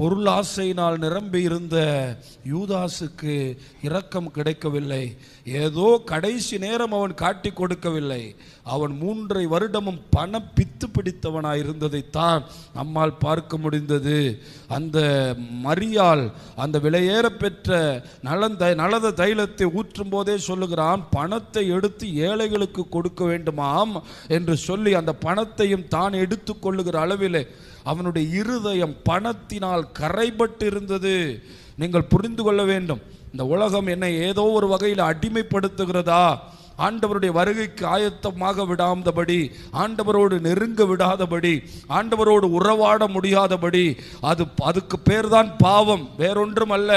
பொருளாசையினால் நிரம்பி இருந்த யூதாசுக்கு இரக்கம் கிடைக்கவில்லை. ஏதோ கடைசி நேரம் அவன் காட்டி கொடுக்கவில்லை. அவன் 3 வருடமும் பண பித்து பிடித்தவனாய் இருந்ததைத்தான் நம்மால் பார்க்க முடிந்தது. அந்த மரியாள் அந்த விலையேற பெற்ற நலத தைலத்தை ஊற்றும் போதே சொல்லுகிறான், பணத்தை எடுத்து ஏழைகளுக்கு கொடுக்க வேண்டுமாம் என்று சொல்லி அந்த பணத்தையும் தான் எடுத்து கொள்ளுகிற அளவிலே அவனுடைய இருதயம் பணத்தினால் கரைபட்டு இருந்தது. நீங்கள் புரிந்து கொள்ள வேண்டும், இந்த உலகம் என்னை ஏதோ ஒரு வகையில் அடிமைப்படுத்துகிறதா, ஆண்டவருடைய வருகைக்கு ஆயத்தமாக விடாதபடி, ஆண்டவரோடு நெருங்க விடாதபடி, ஆண்டவரோடு உறவாட முடியாதபடி, அதுக்கு பேர் தான் பாவம், வேறொன்றும் அல்ல.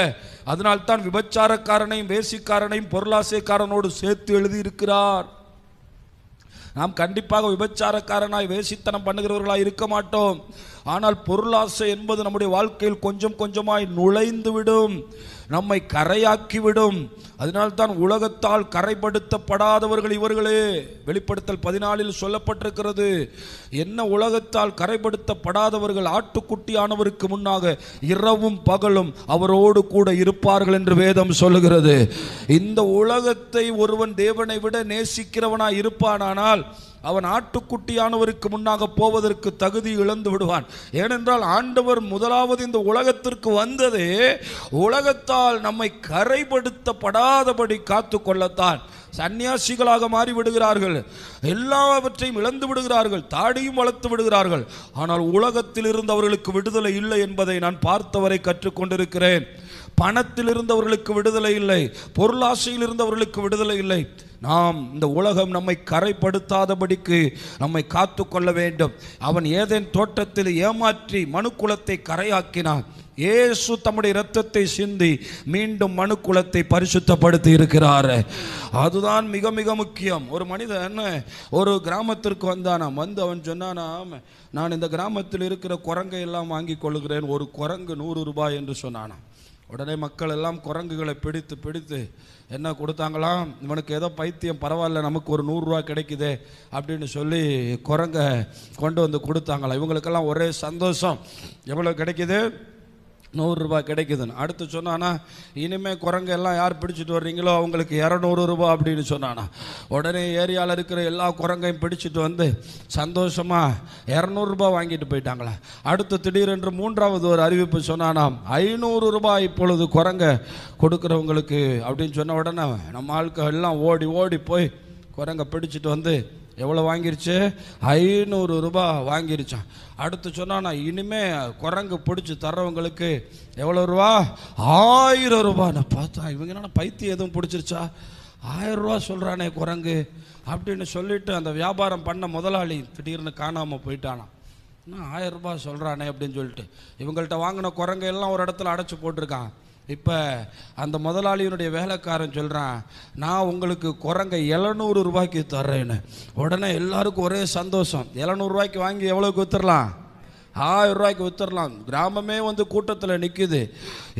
அதனால்தான் விபச்சாரக்காரனையும் வேசிக்காரனையும் பொருளாசைக்காரனோடு சேர்த்து எழுதியிருக்கிறார். நாம் கண்டிப்பாக விபச்சாரக்காரனாய் வேசித்தனம் பண்ணுகிறவர்களாய் இருக்க மாட்டோம். ஆனால் பொருளாசை என்பது நம்முடைய வாழ்க்கையில் கொஞ்சம் கொஞ்சமாய் நுழைந்துவிடும், நம்மை கரையாக்கிவிடும். அதனால்தான் உலகத்தால் கரைப்படுத்தப்படாதவர்கள் இவர்களே. வெளிப்படுத்தல் 14 சொல்லப்பட்டிருக்கிறது, என்ன உலகத்தால் கரைப்படுத்தப்படாதவர்கள் ஆட்டுக்குட்டியானவருக்கு முன்னாக இரவும் பகலும் அவரோடு கூட இருப்பார்கள் என்று வேதம் சொல்லுகிறது. இந்த உலகத்தை ஒருவன் தேவனை விட நேசிக்கிறவனாய் இருப்பானானால் அவன் ஆட்டுக்குட்டியானவருக்கு முன்னாக போவதற்கு தகுதி இழந்து விடுவான். ஏனென்றால் ஆண்டவர் முதலாவது இந்த உலகத்திற்கு வந்ததே உலகத்தால் நம்மை கரைப்படுத்தப்படாதபடி காத்து கொள்ளத்தான். சன்னியாசிகளாக மாறிவிடுகிறார்கள், எல்லாவற்றையும் இழந்து விடுகிறார்கள், தாடியும் வளர்த்து விடுகிறார்கள். ஆனால் உலகத்தில் இருந்தவர்களுக்கு விடுதலை இல்லை என்பதை நான் பார்த்தவரை கற்றுக்கொண்டிருக்கிறேன். பணத்தில் இருந்தவர்களுக்கு விடுதலை இல்லை, பொருளாசையில் இருந்தவர்களுக்கு விடுதலை இல்லை. நாம் இந்த உலகம் நம்மை கரைப்படுத்தாதபடிக்கு நம்மை காத்து கொள்ள வேண்டும். அவன் ஏதேன் தோட்டத்தில் ஏமாற்றி மனுக்குலத்தை கரையாக்கினான். இயேசு தம்முடைய இரத்தத்தை சிந்தி மீண்டும் மனுக்குலத்தை பரிசுத்தப்படுத்தி இருக்கிறார். அதுதான் மிக மிக முக்கியம். ஒரு மனிதன் ஒரு கிராமத்திற்கு வந்தானாம். வந்து அவன் சொன்னானாம், நான் இந்த கிராமத்தில் இருக்கிற குரங்கை எல்லாம் வாங்கி கொள்கிறேன், ஒரு குரங்கு 100 ரூபாய் என்று சொன்னானாம். உடனே மக்கள் எல்லாம் குரங்குகளை பிடித்து என்ன கொடுத்தாங்களாம், இவனுக்கு ஏதோ பைத்தியம், பரவாயில்ல நமக்கு ஒரு 100 ரூபா கிடைக்குதே அப்படின்னு சொல்லி குரங்கை கொண்டு வந்து கொடுத்தாங்களாம். இவங்களுக்கெல்லாம் ஒரே சந்தோஷம், எவ்வளோ கிடைக்குது, 100 ரூபாய் கிடைக்குதுன்னு. அடுத்து சொன்னானா, இனிமேல் குரங்கு எல்லாம் யார் பிடிச்சிட்டு வர்றீங்களோ அவங்களுக்கு 200 ரூபா அப்படின்னு சொன்னானா. உடனே ஏரியாவில் இருக்கிற எல்லா குரங்கையும் பிடிச்சிட்டு வந்து சந்தோஷமாக 200 ரூபாய் வாங்கிட்டு போயிட்டாங்களா. அடுத்து திடீரென்று 3வது ஒரு அறிவிப்பு சொன்னானாம், 500 ரூபாய் இப்பொழுது குரங்கை கொடுக்குறவங்களுக்கு அப்படின்னு சொன்ன உடனே நம்ம ஆட்கள் எல்லாம் ஓடி ஓடி போய் குரங்கை பிடிச்சிட்டு வந்து எவ்வளோ வாங்கிருச்சு, 500 ரூபாய் வாங்கிருச்சான். அடுத்து சொன்னா, இனிமே குரங்கு பிடிச்சி தர்றவங்களுக்கு எவ்வளோ ரூபா, 1000 ரூபா. நான் பார்த்தா இவங்க என்ன பைத்தியம் எதுவும் பிடிச்சிருச்சா, 1000 ரூபா சொல்கிறானே குரங்கு அப்படின்னு சொல்லிட்டு அந்த வியாபாரம் பண்ண முதலாளி திடீர்னு காணாமல் போயிட்டானா. 1000 ரூபாய் சொல்கிறானே அப்படின்னு சொல்லிட்டு இவங்கள்ட்ட வாங்கின குரங்கையெல்லாம் ஒரு இடத்துல அடைச்சி போட்டிருக்கான். இப்போ அந்த முதலாளியினுடைய வேலைக்காரன் சொல்கிறான், நான் உங்களுக்கு குரங்கை 700 ரூபாய்க்கு தர்றேன்னு. உடனே எல்லாருக்கும் ஒரே சந்தோஷம். 700 ரூபாய்க்கு வாங்கி எவ்வளோக்கு விற்றுடலாம், 1000 ரூபாய்க்கு விற்றுடலாம். கிராமமே வந்து கூட்டத்தில் நிற்குது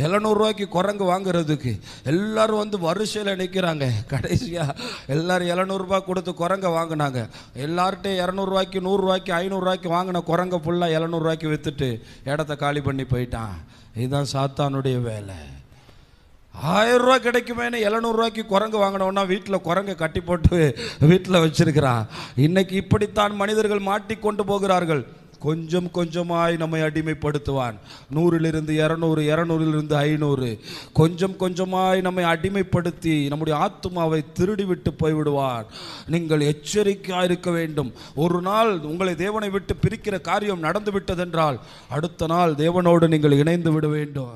700 ரூபாய்க்கு குரங்கு வாங்குறதுக்கு. எல்லோரும் வந்து வரிசையில் நிற்கிறாங்க. கடைசியாக எல்லோரும் 700 ரூபாய் கொடுத்து குரங்கை வாங்கினாங்க. எல்லார்ட்டையும் 200 ரூபாய்க்கு 100 ரூபாய்க்கு 500 ரூபாய்க்கு வாங்கின குரங்கை ஃபுல்லாக 700 ரூபாய்க்கு விற்றுட்டு இடத்த காலி பண்ணி போயிட்டான். இதுதான் சாத்தானுடைய வேலை. 1000 ரூபா கிடைக்குமேனு 700 ரூபாய்க்கு குரங்கு வாங்கினோன்னா வீட்டில் குரங்கை கட்டி போட்டு வீட்டில் வச்சிருக்கிறான். இன்னைக்கு இப்படித்தான் மனிதர்கள் மாட்டிக்கொண்டு போகிறார்கள். கொஞ்சம் கொஞ்சமாய் நம்மை அடிமைப்படுத்துவான். 100லிருந்து 200, 200லிருந்து 500, கொஞ்சம் கொஞ்சமாய் நம்மை அடிமைப்படுத்தி நம்முடைய ஆத்துமாவை திருடிவிட்டு போய்விடுவான். நீங்கள் எச்சரிக்கையாக இருக்க வேண்டும். ஒரு நாள் உங்களை தேவனை விட்டு பிரிக்கிற காரியம் நடந்து விட்டதென்றால் அடுத்த நாள் தேவனோடு நீங்கள் இணைந்து விட வேண்டும்.